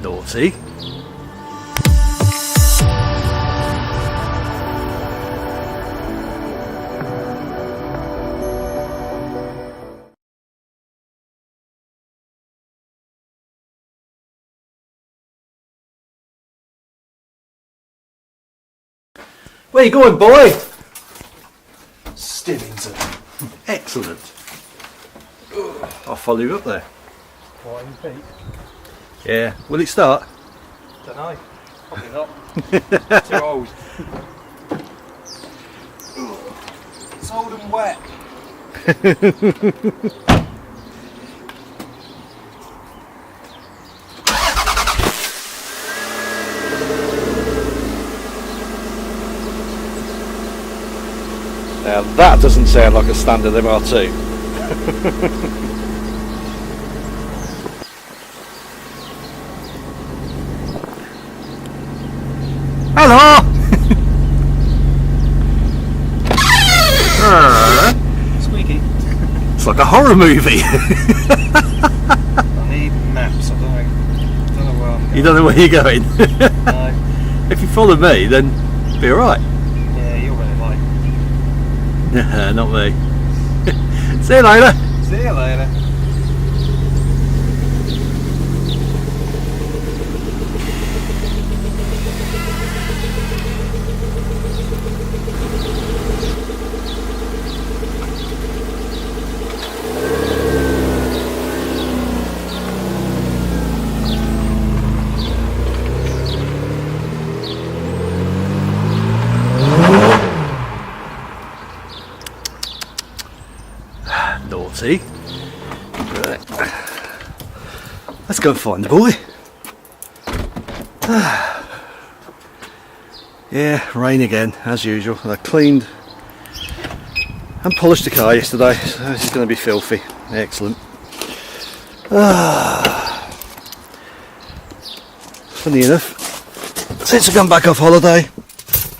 Naughty. Where you going, boy? Stibbington. Excellent. I'll follow you up there. What, in feet? Yeah. Will it start? Don't know. Probably not. Too old. It's old and wet. Now that doesn't sound like a standard MR2. Hello! Squeaky. It's like a horror movie. I need maps, I don't know where I'm going. You don't know where you're going? No. If you follow me, then be alright. Yeah, you're really like. Nah, not me. See you later. See you later. Naughty. Right. Let's go and find the boy. Yeah, rain again, as usual. I cleaned and polished the car yesterday, so this is going to be filthy. Excellent. Funny enough, since I've come back off holiday,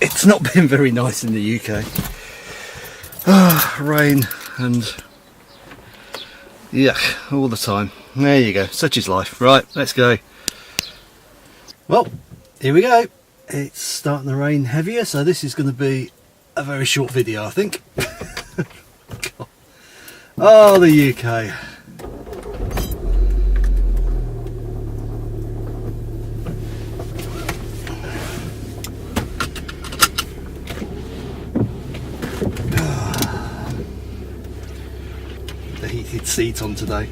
it's not been very nice in the UK. Rain and yuck all the time. There you go, such is life. Right, let's go. Well, here we go. It's starting to rain heavier, so this is going to be a very short video, I think. Oh, the UK. The heated seat on today.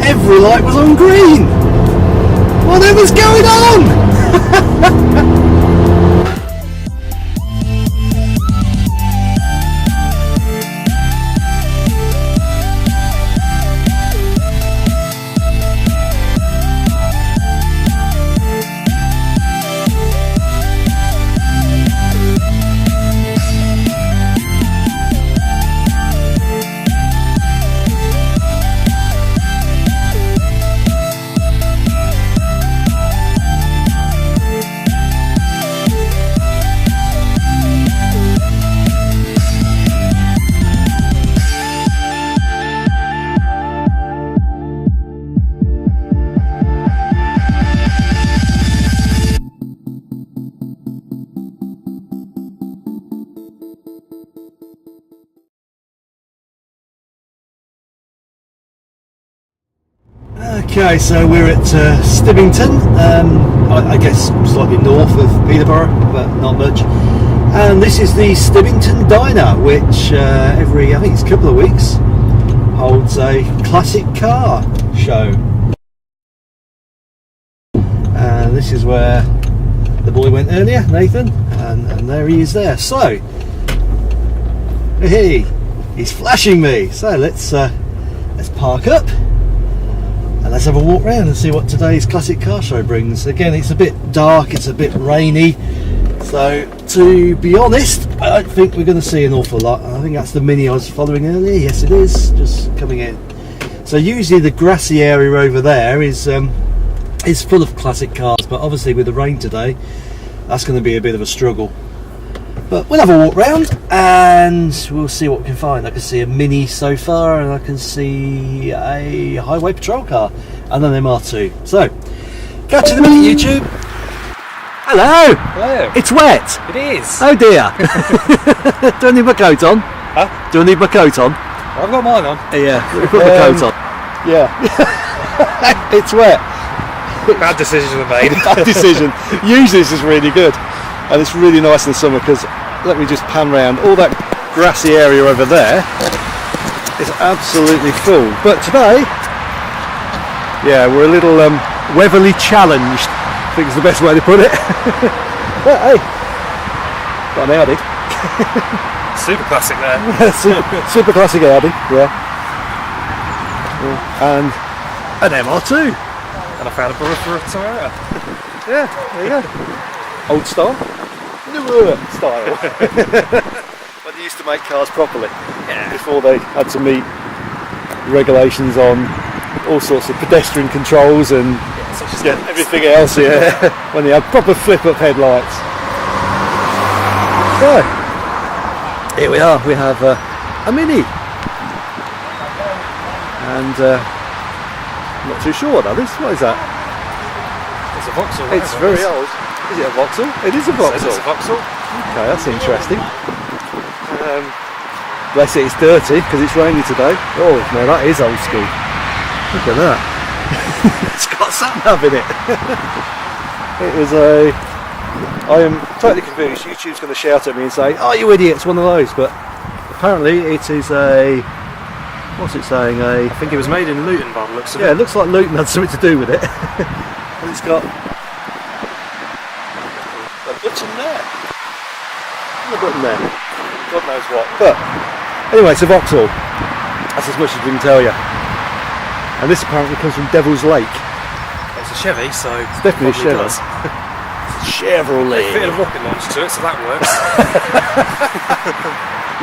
Every light was on green. Whatever's going on? Okay, so we're at Stibbington, I guess slightly north of Peterborough, but not much. And this is the Stibbington Diner, which every, I think it's a couple of weeks, holds a classic car show. And this is where the boy went earlier, Nathan, and there he is there. So, hey, he's flashing me. So let's park up and let's have a walk around and see what today's classic car show brings. Again, it's a bit dark, it's a bit rainy, so to be honest, I don't think we're going to see an awful lot. I think that's the Mini I was following earlier. Yes, it is, just coming in. So usually the grassy area over there is full of classic cars, but obviously with the rain today, that's going to be a bit of a struggle. But we'll have a walk round and we'll see what we can find. I can see a Mini so far, and I can see a highway patrol car and an MR2. So, catch you in a minute, YouTube. Hello. Hello. It's wet. It is. Oh dear. Do I need my coat on? Huh? Do I need my coat on? I've got mine on. Yeah. Put my coat on. Yeah. It's wet. Bad decision were made. Bad decision. Usually this is really good, and it's really nice in the summer because, let me just pan round, all that grassy area over there is absolutely full. But today, yeah, we're a little weatherly challenged, I think is the best way to put it. But hey, got an Audi. Super classic there. super classic Audi, yeah. And an MR2. And I found a peripheral Toyota. Yeah, there you go. Old style, newer style. When they used to make cars properly, Yeah. before they had to meet regulations on all sorts of pedestrian controls and Such as everything else. Yeah, when they had proper flip-up headlights. So here we are. We have a Mini, and I'm not too sure what that is. What is that? It's a Vauxhall. It's very old. Is it a Vauxhall? It is a Vauxhall. It's a Vauxhall. Okay, that's interesting. Bless it, it's dirty because it's raining today. Oh, no, that is old school. Look at that. It's got sat-nav in it. It was a... I am totally confused. YouTube's going to shout at me and say, "Oh, you idiot, it's one of those." But apparently it is a... What's it saying? I think it was made in Luton by the looks of it. Yeah, it looks like Luton had something to do with it. And it's got a button there. And a button there. God knows what. But anyway, it's a Vauxhall. That's as much as we can tell you. And this apparently comes from Devil's Lake. It's a Chevy, so It's definitely a Chevy. does. Chevrolet. Fitted a rocket launcher to it, so that works.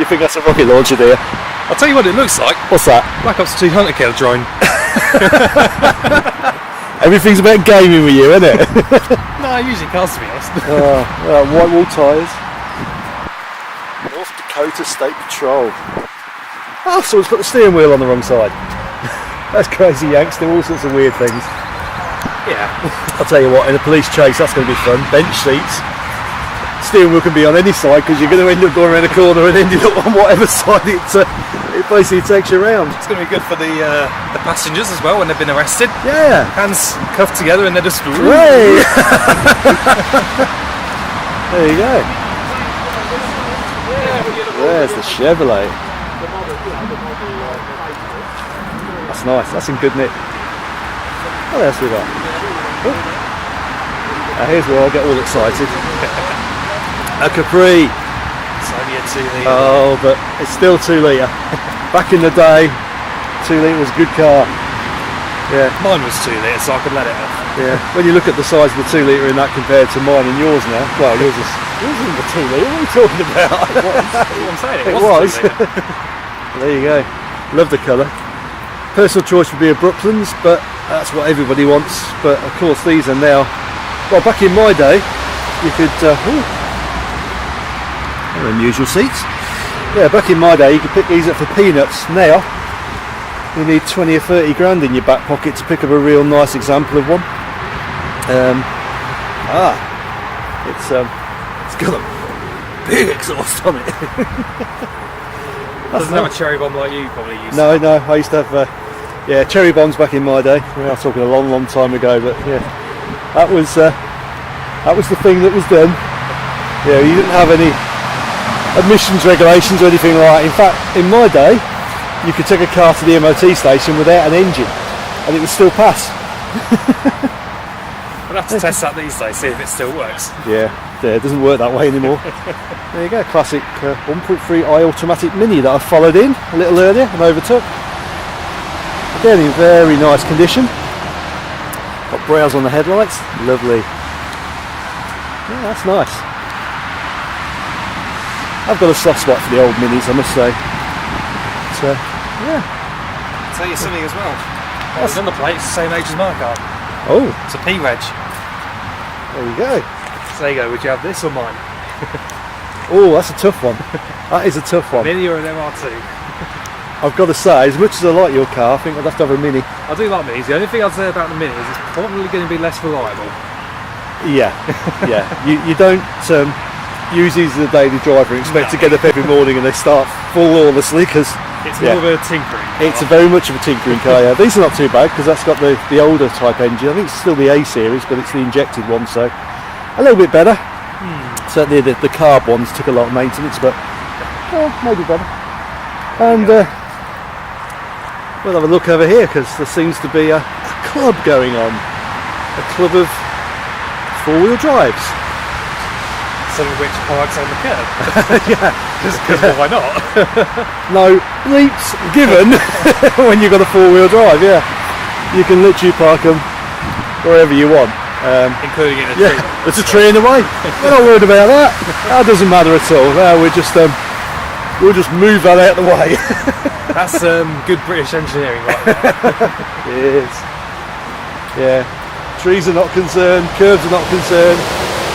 You think that's a rocket launcher, do you? I'll tell you what it looks like. What's that? Black Ops 2 hunter kill drone. Everything's about gaming with you, isn't it? No, usually cars, to be honest. White wall tyres. North Dakota State Patrol. Oh, someone's put the steering wheel on the wrong side. That's crazy, Yanks. Do all sorts of weird things. Yeah. I'll tell you what, in a police chase, that's going to be fun. Bench seats. Steering wheel can be on any side because you're going to end up going around a corner and ending up on whatever side it basically takes you around. It's going to be good for the passengers as well when they've been arrested. Yeah. Hands cuffed together and they're just... Hooray! There you go. There's the Chevrolet. That's nice. That's in good nick. What else we got? Oh. Now here's where I get all excited. A Capri. It's only a 2 litre. Oh, but it's still 2 litre. Back in the day, 2 litre was a good car. Yeah. Mine was 2 litres, so I could let it off. Yeah. When you look at the size of the 2 litre in that compared to mine and yours now, well, yours isn't the 2 litre. What are you talking about? I'm saying It it was. was. 2 litre. There you go. Love the colour. Personal choice would be a Brooklands, but that's what everybody wants. But of course, these are now. Well, back in my day, you could. Unusual seats. Yeah, back in my day, you could pick these up for peanuts. Now, you need 20 or 30 grand in your back pocket to pick up a real nice example of one. It's got a big exhaust on it. Doesn't have a cherry bomb like you probably used No, I used to have cherry bombs back in my day. I'm talking a long time ago, but yeah, that was the thing that was done. Yeah, you didn't have any emissions regulations or anything like that. In fact, in my day, you could take a car to the MOT station without an engine and it would still pass. We'll have to test that these days, see if it still works. Yeah, it doesn't work that way anymore. There you go, classic 1.3i automatic Mini that I followed in a little earlier and overtook. Again, in very nice condition. Got browse on the headlights, lovely. Yeah, that's nice. I've got a soft spot for the old Minis, I must say. So, yeah. I'll tell you something as well. It's on the plate, it's the same age as my car. Oh, It's a P-Reg. there you go. So there you go, would you have this or mine? Oh, that's a tough one. That is a tough one. Mini or an MR2? I've got to say, as much as I like your car, I think I'd have to have a Mini. I do like Minis. The only thing I'd say about the Mini is it's probably going to be less reliable. Yeah, yeah. You don't use these as a daily driver and expect to get up every morning and they start flawlessly because It's more of a tinkering car. it's very much of a tinkering car. Yeah, these are not too bad because that's got the older type engine. I think it's still the A series, but it's the injected one, so a little bit better. Certainly the carb ones took a lot of maintenance, but maybe better. And we'll have a look over here because there seems to be a club going on, a club of four-wheel drives. Some of which parks on the curb. Yeah, Because why not? no leaps given when you've got a four-wheel drive. Yeah, you can literally park them wherever you want. Including in a Yeah, tree. there's a tree in the way. We're not worried about that. That doesn't matter at all. No, we'll just move that out of the way. That's good British engineering right there. It is. Yeah, trees are not concerned. Curbs are not concerned.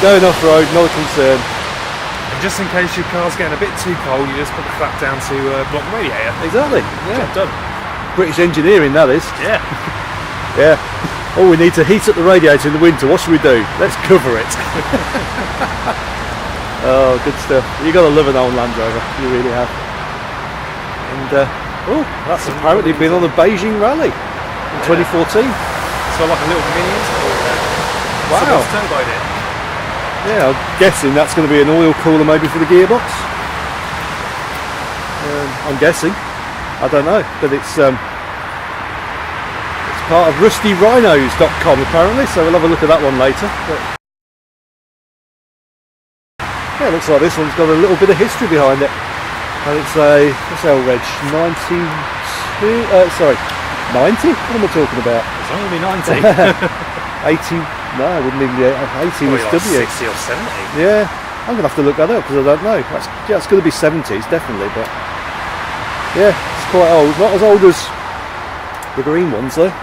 Going off-road, not a concern. And just in case your car's getting a bit too cold, you just put the flap down to block the radiator. Exactly. Yeah. Job done. British engineering, that is. Yeah. Yeah. Oh, we need to heat up the radiator in the winter. What should we do? Let's cover it. Oh, good stuff. You got to love an old Land Rover. You really have. And oh, that's apparently been on the Beijing Rally in 2014. So like a little mini install there. Wow. Someone's turboed it. Yeah, I'm guessing that's going to be an oil cooler maybe for the gearbox. I'm guessing. I don't know, but it's part of rustyrhinos.com apparently, so we'll have a look at that one later. But yeah, it looks like this one's got a little bit of history behind it. And it's a, what's our reg? 90? What am I talking about? It's only 90. 80, no, I wouldn't even be 80 was Like W. 60 or 70. Yeah, I'm going to have to look that up because I don't know. It's going to be 70s, definitely, but yeah, it's quite old. Not as old as the green ones though.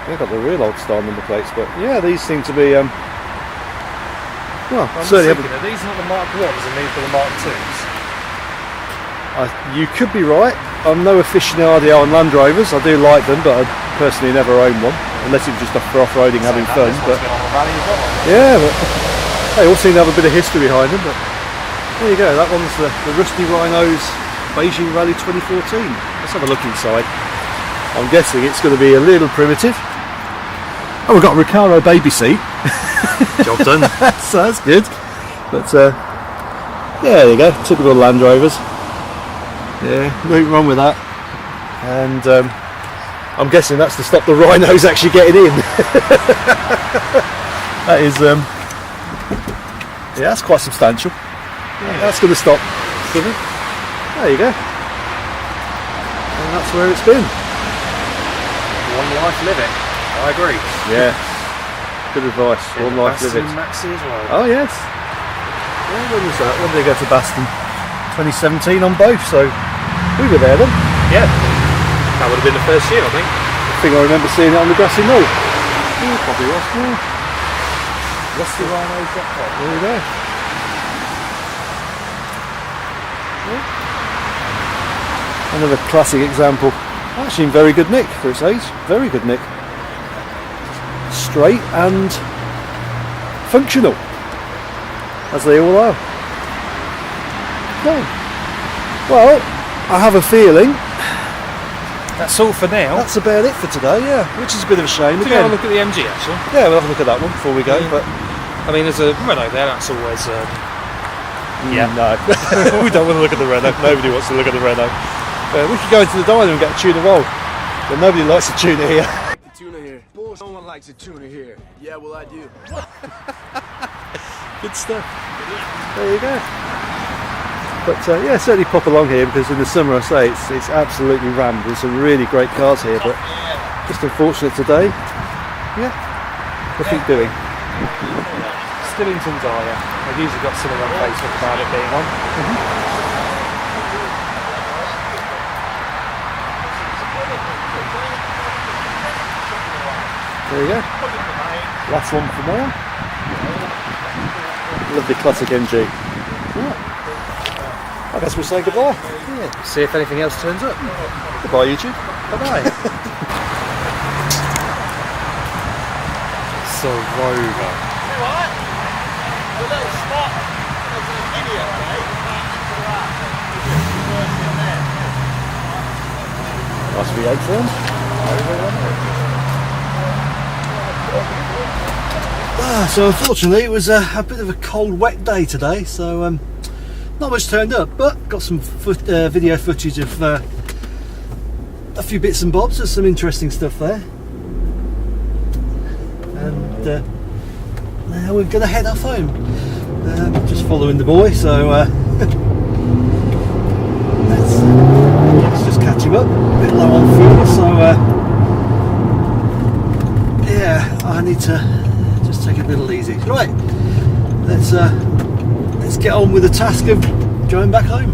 They've got the real old style number plates, but yeah, these seem to be, well, I'm certainly thinking, are these not the Mark 1s and these are the Mark 2s? you could be right. I'm no aficionado on Land Rovers. I do like them, but I personally never own one, unless it was just for off-roading, having fun. But been on the rally as well. yeah, but they all seem to have a bit of history behind them. But there you go. That one's the Rusty Rhinos Beijing Rally 2014. Let's have a look inside. I'm guessing it's going to be a little primitive. Oh, we've got a Recaro baby seat. Job done. So that's good. But yeah, there you go. Typical Land Rovers. Yeah, nothing wrong with that. And I'm guessing that's to stop the rhinos actually getting in. That is, yeah, that's quite substantial. Yeah, that's going to stop. There you go. And that's where it's been. One life, live it. I agree. Yeah, good advice. One life, live it. Maxi as well. Oh yes. Yeah, when was that? When did they go to Baston? 2017 on both, so we were there then. Yeah. That would have been the first year, I think. I think I remember seeing it on the grassy knoll. Yeah, probably was. Yeah. rustyrhinos.com. There you go. Another classic example. Actually in very good nick for its age. Very good nick. Straight and functional, as they all are. Okay. Well, I have a feeling That's all for now. that's about it for today, yeah, which is a bit of a shame. Did you have a look at the MG actually? Yeah, we'll have a look at that one before we go. Yeah. But I mean, there's a Renault there, that's always Yeah. No, we don't want to look at the Renault. Nobody wants to look at the Renault. We could go into the diner and get a tuna roll, but nobody likes a tuna here. The tuna here. No one likes a tuna here. Yeah, well I do. Good stuff. There you go. But yeah, certainly pop along here because in the summer, I say it's absolutely rammed. There's some really great cars here, but just unfortunate today. Yeah, nothing doing. Stibbington Diner. I've usually got something on Facebook about it being on. There you go. Last one for now. Lovely classic MG. Yeah. I guess we'll say goodbye. Yeah. See if anything else turns up. Goodbye, YouTube. Bye-bye. So Rover. What? A little spot. There's an idiot, right? Nice V8 then. So unfortunately it was a bit of a cold, wet day today, so not much turned up, but got some video footage of a few bits and bobs. There's some interesting stuff there, and now we're going to head off home. Just following the boy, so let's just catch him up. A bit low on fuel, so yeah, I need to just take it a little easy. Right, let's get on with the task of going back home.